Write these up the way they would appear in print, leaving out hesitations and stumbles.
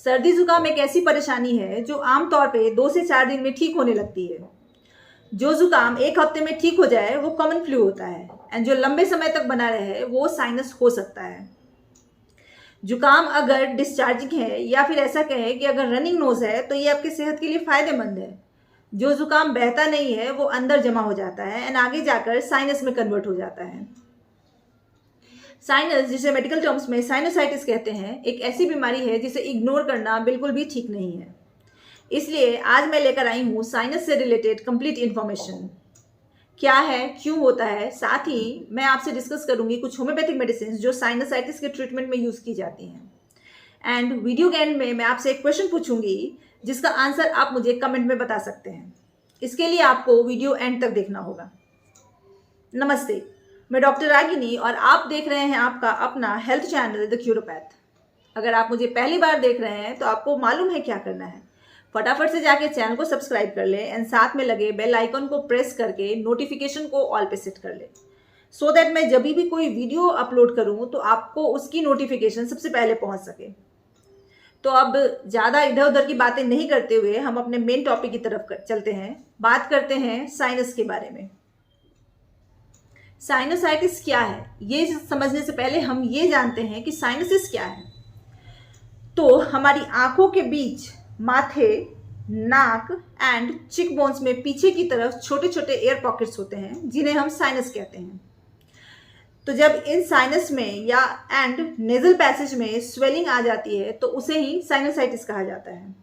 सर्दी जुकाम एक ऐसी परेशानी है जो आमतौर पे 2 से 4 दिन में ठीक होने लगती है। जो जुकाम एक हफ्ते में ठीक हो जाए वो कॉमन फ्लू होता है एंड जो लंबे समय तक बना रहे वो साइनस हो सकता है। जुकाम अगर डिस्चार्जिंग है या फिर ऐसा कहें कि अगर रनिंग नोज है तो ये आपकी सेहत के लिए फायदेमंद है। जो जुकाम बहता नहीं है वो अंदर जमा हो जाता है एंड आगे जाकर साइनस में कन्वर्ट हो जाता है। साइनस, जिसे मेडिकल टर्म्स में साइनोसाइटिस कहते हैं, एक ऐसी बीमारी है जिसे इग्नोर करना बिल्कुल भी ठीक नहीं है। इसलिए आज मैं लेकर आई हूँ साइनस से रिलेटेड कंप्लीट इन्फॉर्मेशन। क्या है, क्यों होता है, साथ ही मैं आपसे डिस्कस करूंगी कुछ होम्योपैथिक मेडिसिन जो साइनोसाइटिस के ट्रीटमेंट में यूज़ की जाती हैं। एंड वीडियो के एंड में मैं आपसे एक क्वेश्चन पूछूंगी जिसका आंसर आप मुझे कमेंट में बता सकते हैं। इसके लिए आपको वीडियो एंड तक देखना होगा। नमस्ते, मैं डॉक्टर रागिनी और आप देख रहे हैं आपका अपना हेल्थ चैनल द क्यूरोपैथ। अगर आप मुझे पहली बार देख रहे हैं तो आपको मालूम है क्या करना है। फटाफट से जाके चैनल को सब्सक्राइब कर ले एंड साथ में लगे बेल आइकन को प्रेस करके नोटिफिकेशन को ऑल पे सेट कर ले, सो दैट मैं जब भी कोई वीडियो अपलोड करूं तो आपको उसकी नोटिफिकेशन सबसे पहले पहुंच सके। तो अब ज़्यादा इधर उधर की बातें नहीं करते हुए हम अपने मेन टॉपिक की तरफ चलते हैं। बात करते हैं साइनस के बारे में। साइनोसाइटिस क्या है, ये समझने से पहले हम ये जानते हैं कि साइनसिस क्या है। तो हमारी आंखों के बीच माथे, नाक एंड चिक बोन्स में पीछे की तरफ छोटे छोटे एयर पॉकेट्स होते हैं जिन्हें हम साइनस कहते हैं। तो जब इन साइनस में या एंड नेजल पैसेज में स्वेलिंग आ जाती है तो उसे ही साइनोसाइटिस कहा जाता है।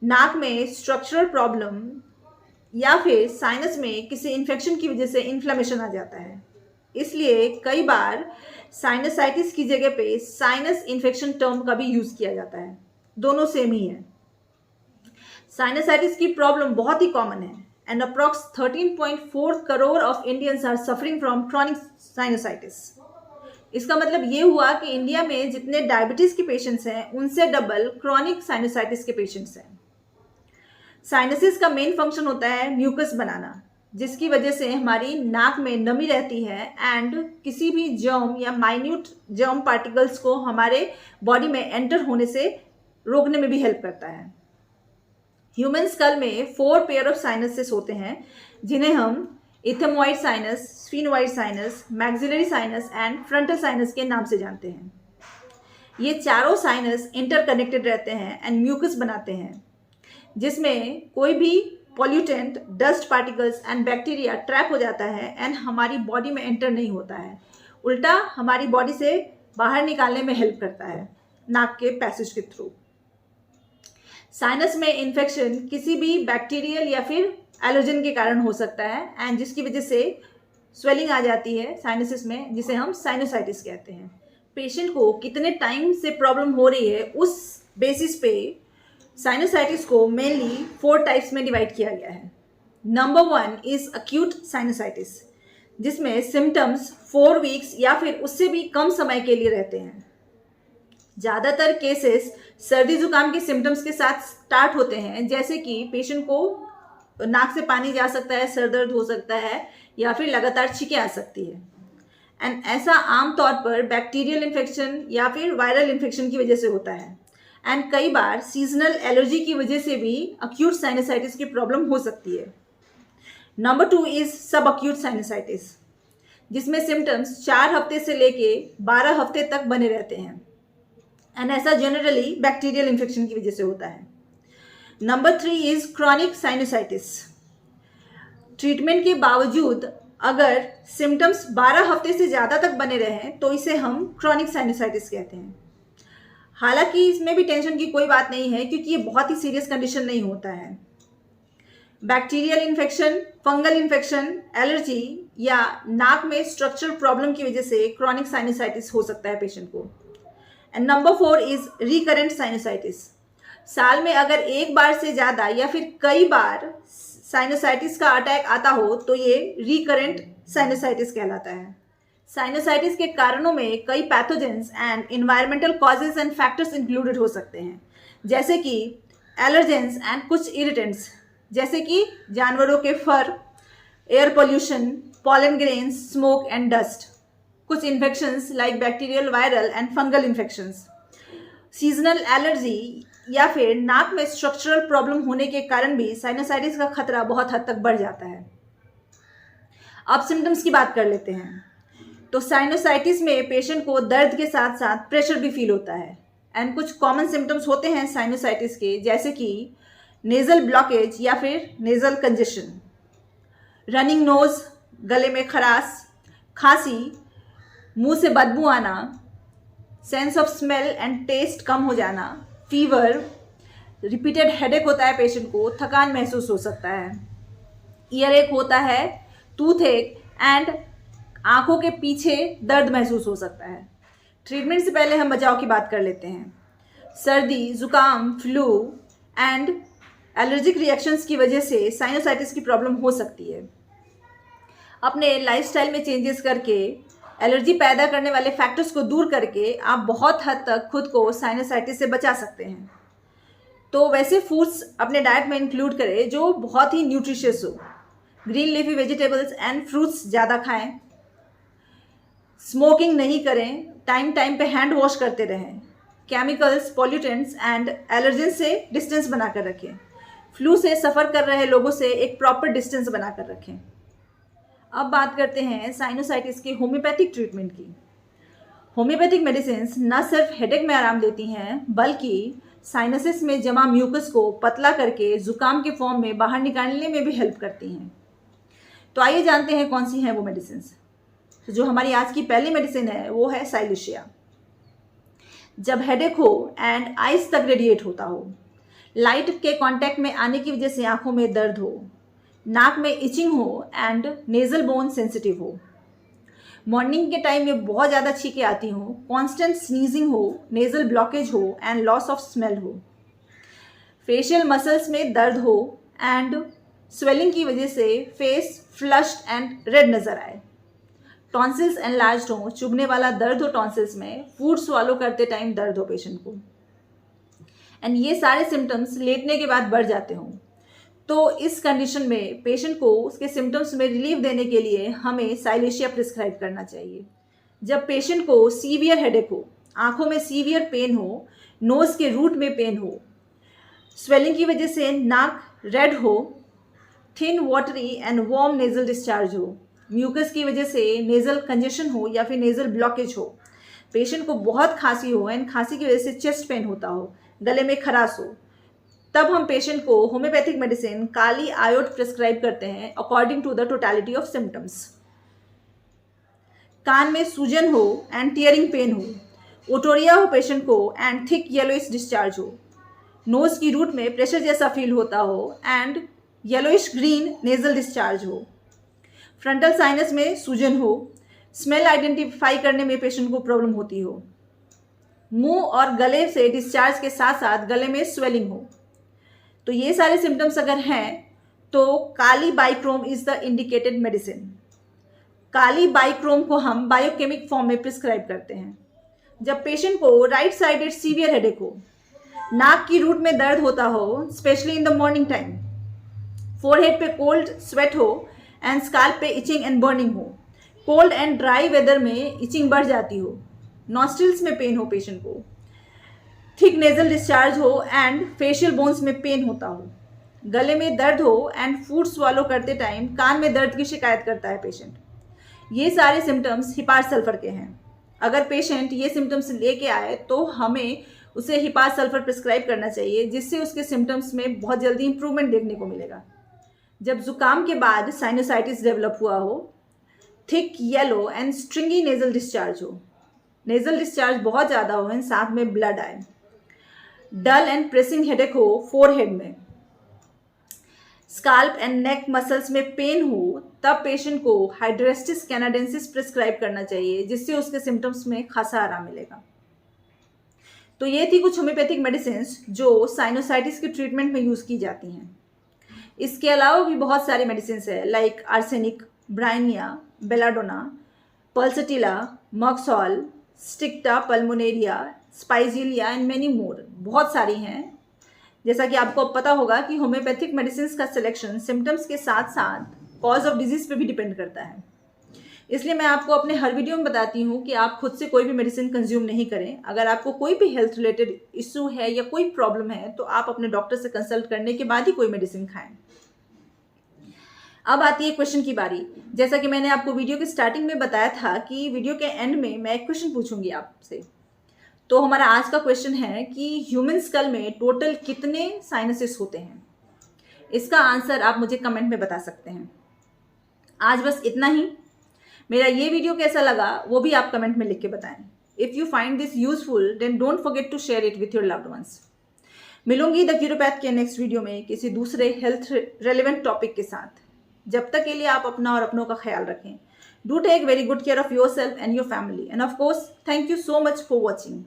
नाक में स्ट्रक्चरल प्रॉब्लम या फिर साइनस में किसी इन्फेक्शन की वजह से इन्फ्लेमेशन आ जाता है। इसलिए कई बार साइनोसाइटिस की जगह पे साइनस इन्फेक्शन टर्म का भी यूज़ किया जाता है। दोनों सेम ही है। साइनोसाइटिस की प्रॉब्लम बहुत ही कॉमन है and approx 13.4 crore of Indians are suffering from chronic sinusitis. इसका मतलब ये हुआ कि इंडिया में जितने डायबिटीज़ के पेशेंट्स हैं उनसे डबल क्रॉनिक साइनोसाइटिस के पेशेंट्स हैं। साइनसिस का मेन फंक्शन होता है म्यूकस बनाना, जिसकी वजह से हमारी नाक में नमी रहती है एंड किसी भी जर्म या माइन्यूट जर्म पार्टिकल्स को हमारे बॉडी में एंटर होने से रोकने में भी हेल्प करता है। ह्यूमन स्कल में 4 पेयर ऑफ साइनसेस होते हैं जिन्हें हम इथेमॉइड sinus, sphenoid sinus, maxillary sinus and frontal sinus के नाम से जानते हैं। ये चारों साइनस इंटरकनेक्टेड रहते हैं एंड म्यूकस बनाते हैं, जिसमें कोई भी pollutant, dust particles and bacteria trap हो जाता है एंड हमारी बॉडी में एंटर नहीं होता है, उल्टा हमारी बॉडी से बाहर निकालने में हेल्प करता है नाक के पैसेज के थ्रू। साइनस में इन्फेक्शन किसी भी बैक्टीरियल या फिर एलर्जन के कारण हो सकता है एंड जिसकी वजह से स्वेलिंग आ जाती है साइनसिस में, जिसे हम साइनोसाइटिस कहते हैं। पेशेंट को कितने टाइम से प्रॉब्लम हो रही है उस बेसिस पे साइनोसाइटिस को मेनली 4 टाइप्स में डिवाइड किया गया है। नंबर 1 इज अक्यूट साइनोसाइटिस, जिसमें सिम्टम्स 4 वीक्स या फिर उससे भी कम समय के लिए रहते हैं। ज़्यादातर केसेस सर्दी जुकाम के सिम्टम्स के साथ स्टार्ट होते हैं, जैसे कि पेशेंट को नाक से पानी जा सकता है, सर दर्द हो सकता है या फिर लगातार छींकें आ सकती है। एंड ऐसा आमतौर पर बैक्टीरियल इन्फेक्शन या फिर वायरल इन्फेक्शन की वजह से होता है एंड कई बार सीजनल एलर्जी की वजह से भी अक्यूट साइनोसाइटिस की प्रॉब्लम हो सकती है। नंबर 2 इज सब अक्यूट साइनोसाइटिस, जिसमें सिम्टम्स 4 हफ्ते से लेके 12 हफ्ते तक बने रहते हैं एंड ऐसा जनरली बैक्टीरियल इन्फेक्शन की वजह से होता है। Number 3 is chronic sinusitis. Treatment के बावजूद अगर सिम्टम्स 12 हफ्ते से ज़्यादा तक बने रहें तो इसे हम क्रॉनिक साइनोसाइटिस कहते हैं। हालांकि इसमें भी टेंशन की कोई बात नहीं है क्योंकि ये बहुत ही सीरियस कंडीशन नहीं होता है। Bacterial infection, fungal infection, allergy या नाक में स्ट्रक्चरल प्रॉब्लम की वजह से क्रॉनिक साइनोसाइटिस हो सकता है पेशेंट को। And number 4 is recurrent sinusitis. साल में अगर एक बार से ज़्यादा या फिर कई बार साइनोसाइटिस का अटैक आता हो तो ये रिकरेंट साइनोसाइटिस कहलाता है। साइनोसाइटिस के कारणों में कई pathogens and environmental causes and factors included हो सकते हैं, जैसे कि एलर्जेंस एंड कुछ इरिटेंट्स, जैसे कि जानवरों के fur, air pollution, pollen grains, smoke and dust, कुछ infections like bacterial, viral and fungal infections. Seasonal allergy या फिर नाक में स्ट्रक्चरल प्रॉब्लम होने के कारण भी साइनोसाइटिस का खतरा बहुत हद तक बढ़ जाता है। अब सिम्टम्स की बात कर लेते हैं। तो साइनोसाइटिस में पेशेंट को दर्द के साथ साथ प्रेशर भी फील होता है। एंड कुछ कॉमन सिम्टम्स होते हैं साइनोसाइटिस के, जैसे कि नेजल ब्लॉकेज या फिर नेजल कंजेशन, रनिंग नोज, गले में खराश, खांसी, मुंह से बदबू आना, sense of smell and taste कम हो जाना, फीवर, रिपीटेड हेडेक होता है पेशेंट को, थकान महसूस हो सकता है, ईयर एक होता है, टूथ एक एंड आंखों के पीछे दर्द महसूस हो सकता है। ट्रीटमेंट से पहले हम बचाव की बात कर लेते हैं। सर्दी, जुकाम, फ्लू एंड एलर्जिक रिएक्शंस की वजह से साइनोसाइटिस की प्रॉब्लम हो सकती है। अपने लाइफस्टाइल में चेंजेस करके, एलर्जी पैदा करने वाले फैक्टर्स को दूर करके आप बहुत हद तक खुद को साइनोसाइटिस से बचा सकते हैं। तो वैसे फूड्स अपने डाइट में इंक्लूड करें जो बहुत ही न्यूट्रिशियस हो। Green leafy vegetables and fruits ज़्यादा खाएं, स्मोकिंग नहीं करें, टाइम टाइम पे हैंड वॉश करते रहें, केमिकल्स, पॉल्यूटेंट्स एंड एलर्जेन से डिस्टेंस बनाकर रखें, फ्लू से सफ़र कर रहे लोगों से एक प्रॉपर डिस्टेंस बनाकर रखें। अब बात करते हैं साइनोसाइटिस के होम्योपैथिक ट्रीटमेंट की। होम्योपैथिक मेडिसिन न सिर्फ हेडेक में आराम देती हैं, बल्कि साइनसिस में जमा म्यूकस को पतला करके जुकाम के फॉर्म में बाहर निकालने में भी हेल्प करती हैं। तो आइए जानते हैं कौन सी हैं वो मेडिसिन। तो जो हमारी आज की पहली मेडिसिन है वो है साइलिशिया। जब हेडेक हो एंड आइज तक रेडिएट होता हो, लाइट के कांटेक्ट में आने की वजह से आंखों में दर्द हो, नाक में इचिंग हो एंड नेजल बोन सेंसिटिव हो, मॉर्निंग के टाइम में बहुत ज़्यादा छींकें आती हो, कांस्टेंट स्नीजिंग हो, नेजल ब्लॉकेज हो एंड लॉस ऑफ स्मेल हो, फेशियल मसल्स में दर्द हो एंड स्वेलिंग की वजह से फेस फ्लश्ड एंड रेड नज़र आए, टॉन्सिल्स एनलार्ज्ड हो, चुभने वाला दर्द हो टॉन्सिल्स में, फूड स्वालो करते टाइम दर्द हो पेशेंट को, एंड ये सारे सिम्टम्स लेटने के बाद बढ़ जाते हों। तो इस कंडीशन में पेशेंट को उसके सिम्टम्स में रिलीफ देने के लिए हमें साइलेशिया प्रिस्क्राइब करना चाहिए। जब पेशेंट को सीवियर हेडेक हो, आंखों में सीवियर पेन हो, नोज के रूट में पेन हो, स्वेलिंग की वजह से नाक रेड हो, thin watery and warm nasal discharge हो, म्यूकस की वजह से नेजल कंजेशन हो या फिर नेजल ब्लॉकेज हो, पेशेंट को बहुत खांसी हो एंड खांसी की वजह से चेस्ट पेन होता हो, गले में खराश हो, तब हम पेशेंट को homeopathic medicine kali iod prescribe करते हैं according to the totality of symptoms. कान में सूजन हो एंड टियरिंग पेन हो, ओटोरिया हो पेशेंट को एंड थिक येलोइश डिस्चार्ज हो, नोज की रूट में प्रेशर जैसा फील होता हो and yellowish green nasal discharge हो, फ्रंटल साइनस में सूजन हो, स्मेल आइडेंटिफाई करने में पेशेंट को प्रॉब्लम होती हो, मुंह और गले से डिस्चार्ज के साथ साथ गले में स्वेलिंग हो। तो ये सारे सिम्टम्स अगर हैं तो काली बाइक्रोम इज द इंडिकेटेड मेडिसिन। काली बाइक्रोम को हम बायोकेमिक फॉर्म में प्रिस्क्राइब करते हैं। जब पेशेंट को राइट साइडेड सीवियर हेडेक हो, नाक की रूट में दर्द होता हो specially in the morning time, forehead पे कोल्ड स्वेट हो एंड स्काल्प पे इचिंग एंड बर्निंग हो, कोल्ड एंड ड्राई वेदर में इचिंग बढ़ जाती हो, नॉस्ट्रिल्स में पेन हो पेशेंट को, थिक नेजल डिस्चार्ज हो एंड फेशियल बोन्स में पेन होता हो, गले में दर्द हो एंड फूड स्वालो करते टाइम कान में दर्द की शिकायत करता है पेशेंट, ये सारे सिम्टम्स हिपार सल्फर के हैं। अगर पेशेंट ये सिम्टम्स लेके आए तो हमें उसे हिपार सल्फर प्रिस्क्राइब करना चाहिए, जिससे उसके सिम्टम्स में बहुत जल्दी इंप्रूवमेंट देखने को मिलेगा। जब जुकाम के बाद साइनोसाइटिस डेवलप हुआ हो, thick yellow and स्ट्रिंगी nasal discharge हो, नेजल डिस्चार्ज बहुत ज़्यादा हो एंड साथ में ब्लड आए, डल एंड प्रेसिंग हेडेक हो फोरहेड में, स्काल्प एंड नेक मसल्स में पेन हो, तब पेशेंट को हाइड्रेस्टिस कैनाडेंसिस प्रिस्क्राइब करना चाहिए, जिससे उसके सिम्टम्स में खासा आराम मिलेगा। तो ये थी कुछ होम्योपैथिक मेडिसिन जो साइनोसाइटिस के ट्रीटमेंट में यूज़ की जाती हैं। इसके अलावा भी बहुत सारी मेडिसिन है like arsenic, bryonia, belladonna, pulsatilla, मॉक्सॉल, sticta pulmonaria, spigelia and many more, बहुत सारी हैं। जैसा कि आपको पता होगा कि होम्योपैथिक मेडिसिन का सिलेक्शन सिम्टम्स के साथ साथ कॉज ऑफ डिजीज पे भी डिपेंड करता है। इसलिए मैं आपको अपने हर वीडियो में बताती हूँ कि आप खुद से कोई भी मेडिसिन कंज्यूम नहीं करें। अगर आपको कोई भी हेल्थ रिलेटेड इशू है या कोई प्रॉब्लम है तो आप अपने डॉक्टर से कंसल्ट करने के बाद ही कोई मेडिसिन खाएं। अब आती है क्वेश्चन की बारी। जैसा कि मैंने आपको वीडियो के स्टार्टिंग में बताया था कि वीडियो के एंड में मैं एक क्वेश्चन पूछूंगी आपसे। तो हमारा आज का क्वेश्चन है कि ह्यूमन स्कल में टोटल कितने साइनसेस होते हैं? इसका आंसर आप मुझे कमेंट में बता सकते हैं। आज बस इतना ही। मेरा ये वीडियो कैसा लगा वो भी आप कमेंट में लिख के बताएं। If you find this useful then don't forget to share it with your loved ones. मिलूंगी द क्यूरोपैथ के नेक्स्ट वीडियो में किसी दूसरे हेल्थ रेलेवेंट टॉपिक के साथ। जब तक के लिए आप अपना और अपनों का ख्याल रखें। Do take very good care of your self and your family, and of course thank you so much for watching.